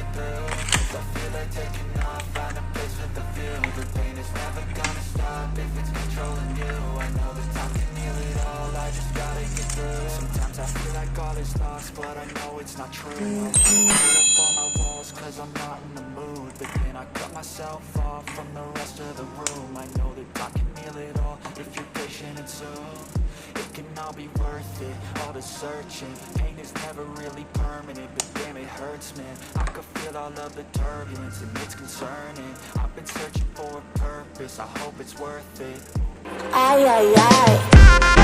get through. Cause I feel like taking off, find a place with a view. The pain is never gonna stop if it's controlling you. I know that time can heal it all, I just gotta get through. Sometimes I feel like all is lost, but I know it's not true. I put up all my walls cause I'm not in the mood, but then I cut myself off from the rest of the room. I know that time can heal it all if you're patient and soon. It can all be worth it, all the searching. Pain is never really permanent, but damn it hurts, man. I could feel all of the turbulence and it's concerning. I've been searching for a purpose, I hope it's worth it. Ay, ay, ay.